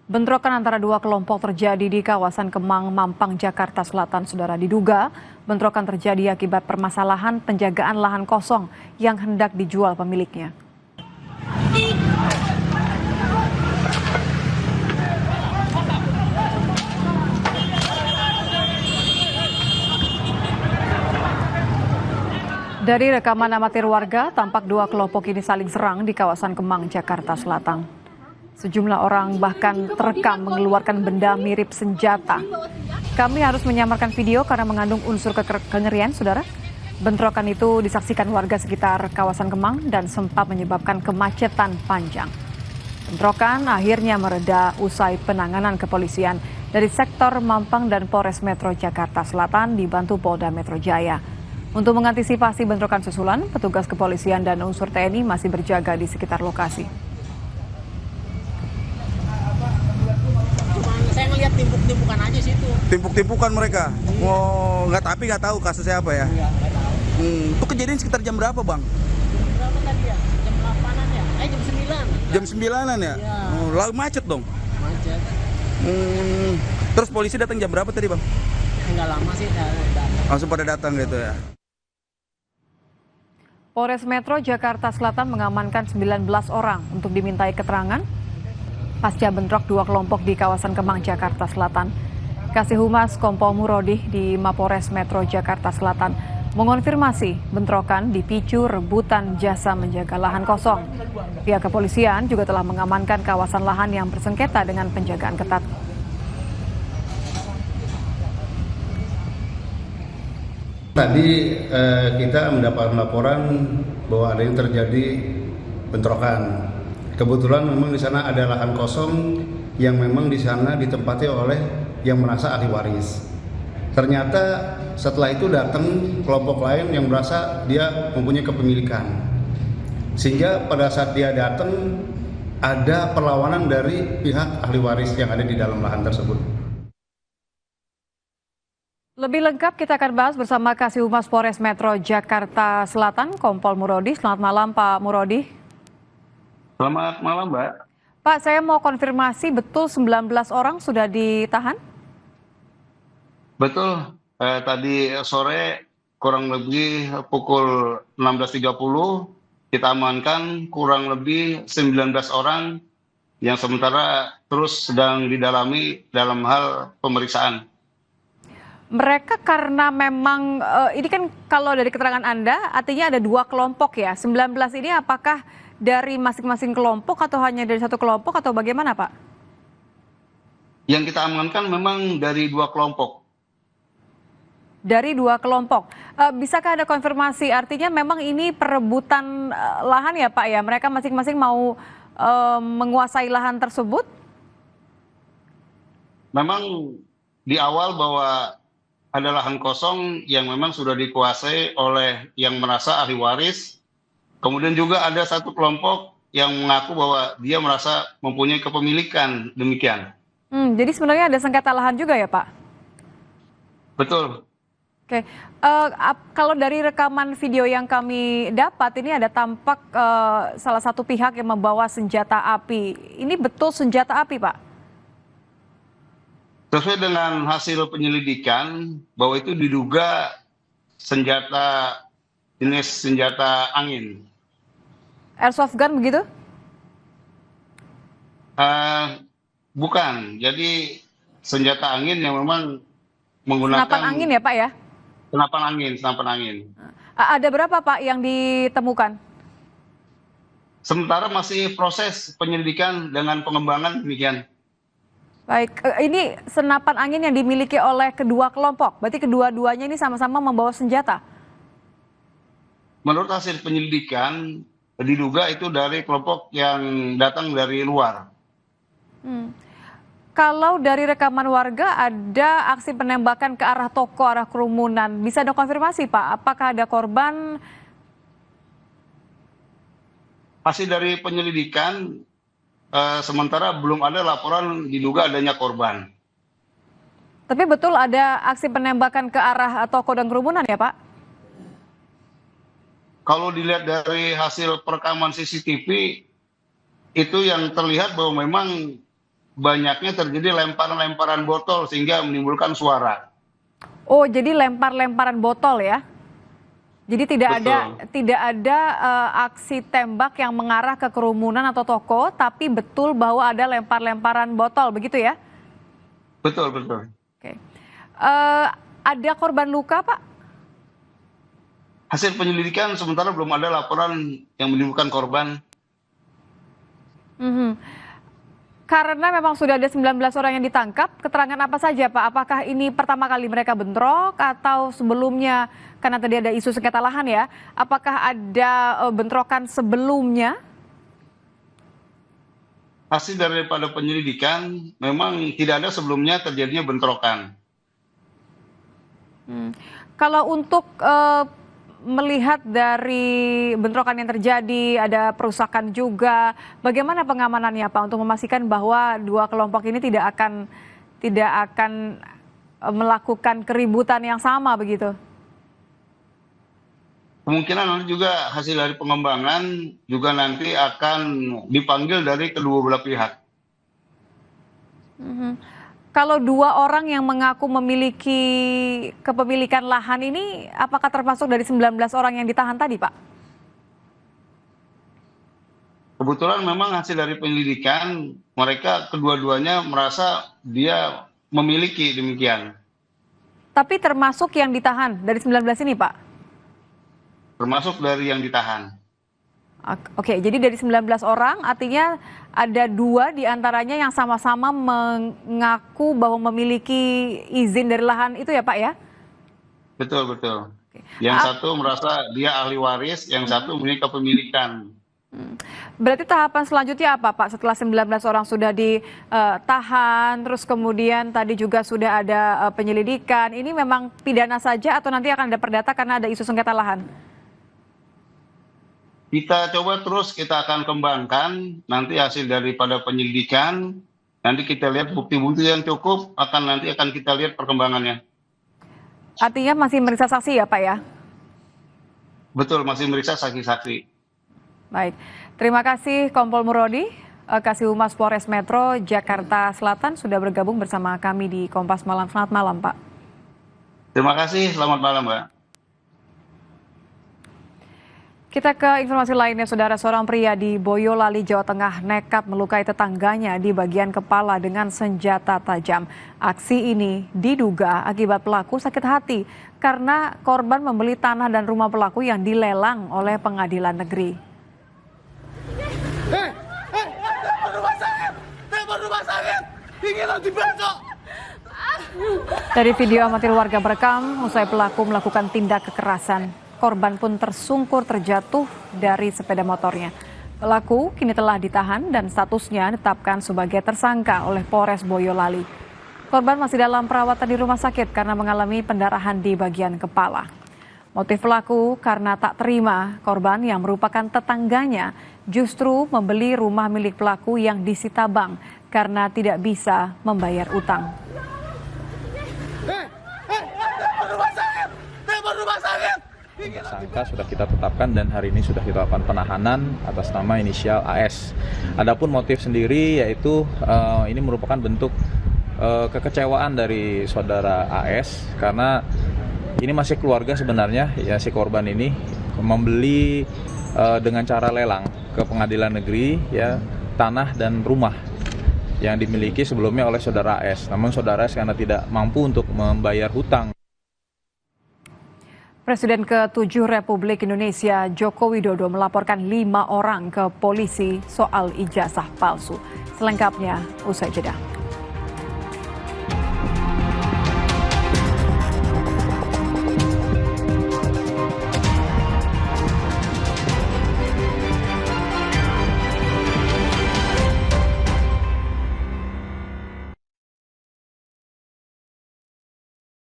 Bentrokan antara dua kelompok terjadi di kawasan Kemang, Mampang, Jakarta Selatan. Saudara, diduga bentrokan terjadi akibat permasalahan penjagaan lahan kosong yang hendak dijual pemiliknya. Dari rekaman amatir warga, tampak dua kelompok ini saling serang di kawasan Kemang, Jakarta Selatan. Sejumlah orang bahkan terekam mengeluarkan benda mirip senjata. Kami harus menyamarkan video karena mengandung unsur kengerian, saudara. Bentrokan itu disaksikan warga sekitar kawasan Kemang dan sempat menyebabkan kemacetan panjang. Bentrokan akhirnya mereda usai penanganan kepolisian dari sektor Mampang dan Polres Metro Jakarta Selatan dibantu Polda Metro Jaya. Untuk mengantisipasi bentrokan susulan, petugas kepolisian dan unsur TNI masih berjaga di sekitar lokasi. Saya ngelihat timpuk-timpukan aja situ. Timpuk-timpukan mereka. Oh, nggak tahu kasusnya apa ya. Itu kejadian sekitar jam berapa, Bang? Jam berapa tadi ya? Jam 8-an ya? Jam 9. Jam 9-an ya? Iya. Oh, lalu macet dong. Macet. Terus polisi datang jam berapa tadi, Bang? Enggak lama sih datang. Langsung pada datang gitu ya. Polres Metro Jakarta Selatan mengamankan 19 orang untuk dimintai keterangan pasca bentrok dua kelompok di kawasan Kemang, Jakarta Selatan. Kasih Humas Kompol Murodih di Mapores Metro Jakarta Selatan mengonfirmasi bentrokan dipicu rebutan jasa menjaga lahan kosong. Pihak kepolisian juga telah mengamankan kawasan lahan yang bersengketa dengan penjagaan ketat. Tadi kita mendapat laporan bahwa ada yang terjadi bentrokan. Kebetulan memang di sana ada lahan kosong yang memang di sana ditempati oleh yang merasa ahli waris. Ternyata setelah itu datang kelompok lain yang merasa dia mempunyai kepemilikan. Sehingga pada saat dia datang ada perlawanan dari pihak ahli waris yang ada di dalam lahan tersebut. Lebih lengkap kita akan bahas bersama Kasih Humas Polres Metro Jakarta Selatan, Kompol Murodih. Selamat malam, Pak Murodih. Selamat malam, Mbak. Pak, saya mau konfirmasi, betul 19 orang sudah ditahan? Betul, tadi sore kurang lebih pukul 16.30 kita amankan kurang lebih 19 orang yang sementara terus sedang didalami dalam hal pemeriksaan. Mereka karena memang, ini kan kalau dari keterangan Anda, artinya ada dua kelompok ya. 19 ini apakah dari masing-masing kelompok atau hanya dari satu kelompok atau bagaimana, Pak? Yang kita amankan memang dari dua kelompok. Dari dua kelompok. Bisakah ada konfirmasi, artinya memang ini perebutan lahan ya, Pak ya? Mereka masing-masing mau menguasai lahan tersebut? Memang di awal bahwa ada lahan kosong yang memang sudah dikuasai oleh yang merasa ahli waris. Kemudian juga ada satu kelompok yang mengaku bahwa dia merasa mempunyai kepemilikan demikian. Jadi sebenarnya ada sengketa lahan juga ya, Pak? Betul. Oke, kalau dari rekaman video yang kami dapat, ini ada tampak salah satu pihak yang membawa senjata api. Ini betul senjata api, Pak? Sesuai dengan hasil penyelidikan bahwa itu diduga senjata jenis senjata angin. Airsoft gun begitu? Bukan, jadi senjata angin yang memang menggunakan Senapan angin ya, Pak ya? senapan angin. Ada berapa, Pak, yang ditemukan? Sementara masih proses penyelidikan dengan pengembangan demikian. Baik, ini senapan angin yang dimiliki oleh kedua kelompok. Berarti kedua-duanya ini sama-sama membawa senjata? Menurut hasil penyelidikan, diduga itu dari kelompok yang datang dari luar. Kalau dari rekaman warga ada aksi penembakan ke arah toko, arah kerumunan. Bisa ada konfirmasi, Pak? Apakah ada korban? Masih dari penyelidikan, sementara belum ada laporan diduga adanya korban. Tapi betul ada aksi penembakan ke arah toko dan kerumunan ya, Pak? Kalau dilihat dari hasil perekaman CCTV, itu yang terlihat bahwa memang banyaknya terjadi lemparan-lemparan botol sehingga menimbulkan suara. Oh, jadi lempar-lemparan botol ya? Jadi tidak ada aksi tembak yang mengarah ke kerumunan atau toko, tapi betul bahwa ada lempar-lemparan botol, begitu ya? Betul, betul. Oke. Ada korban luka, Pak? Hasil penyelidikan sementara belum ada laporan yang menimbulkan korban. Karena memang sudah ada 19 orang yang ditangkap, keterangan apa saja Pak? Apakah ini pertama kali mereka bentrok atau sebelumnya, karena tadi ada isu sengketa lahan ya, apakah ada bentrokan sebelumnya? Hasil daripada penyelidikan memang tidak ada sebelumnya terjadinya bentrokan. Kalau untuk melihat dari bentrokan yang terjadi, ada perusakan juga, bagaimana pengamanannya Pak untuk memastikan bahwa dua kelompok ini tidak akan melakukan keributan yang sama begitu? Kemungkinan nanti juga hasil dari pengembangan juga nanti akan dipanggil dari kedua belah pihak. Kalau dua orang yang mengaku memiliki kepemilikan lahan ini, apakah termasuk dari 19 orang yang ditahan tadi, Pak? Kebetulan memang hasil dari penyelidikan, mereka kedua-duanya merasa dia memiliki demikian. Tapi termasuk yang ditahan dari 19 ini, Pak? Termasuk dari yang ditahan. Oke, jadi dari 19 orang artinya ada 2 diantaranya yang sama-sama mengaku bahwa memiliki izin dari lahan itu ya Pak ya? Betul, betul. Yang satu merasa dia ahli waris, yang satu memiliki kepemilikan. Berarti tahapan selanjutnya apa Pak? Setelah 19 orang sudah ditahan, terus kemudian tadi juga sudah ada penyelidikan, ini memang pidana saja atau nanti akan ada perdata karena ada isu sengketa lahan? Kita coba terus, kita akan kembangkan nanti hasil daripada penyelidikan, nanti kita lihat bukti-bukti yang cukup, nanti akan kita lihat perkembangannya. Artinya masih meriksa saksi ya Pak ya? Betul, masih meriksa saksi-saksi. Baik, terima kasih Kompol Murodi, Kasih Humas Polres Metro Jakarta Selatan sudah bergabung bersama kami di Kompas Malam. Selamat malam Pak. Terima kasih, selamat malam Mbak. Kita ke informasi lainnya, saudara. Seorang pria di Boyolali, Jawa Tengah nekat melukai tetangganya di bagian kepala dengan senjata tajam. Aksi ini diduga akibat pelaku sakit hati karena korban membeli tanah dan rumah pelaku yang dilelang oleh pengadilan negeri. Dari video amatir warga merekam, usai pelaku melakukan tindak kekerasan. Korban pun tersungkur terjatuh dari sepeda motornya. Pelaku kini telah ditahan dan statusnya ditetapkan sebagai tersangka oleh Polres Boyolali. Korban masih dalam perawatan di rumah sakit karena mengalami pendarahan di bagian kepala. Motif pelaku karena tak terima korban yang merupakan tetangganya justru membeli rumah milik pelaku yang disita bank karena tidak bisa membayar utang. Tersangka sudah kita tetapkan dan hari ini sudah kita lakukan penahanan atas nama inisial AS. Adapun motif sendiri yaitu ini merupakan bentuk kekecewaan dari saudara AS karena ini masih keluarga sebenarnya ya, si korban ini membeli dengan cara lelang ke pengadilan negeri ya tanah dan rumah yang dimiliki sebelumnya oleh saudara AS. Namun saudara AS karena tidak mampu untuk membayar hutang. Presiden ke-7 Republik Indonesia Joko Widodo melaporkan 5 orang ke polisi soal ijazah palsu. Selengkapnya usai jeda.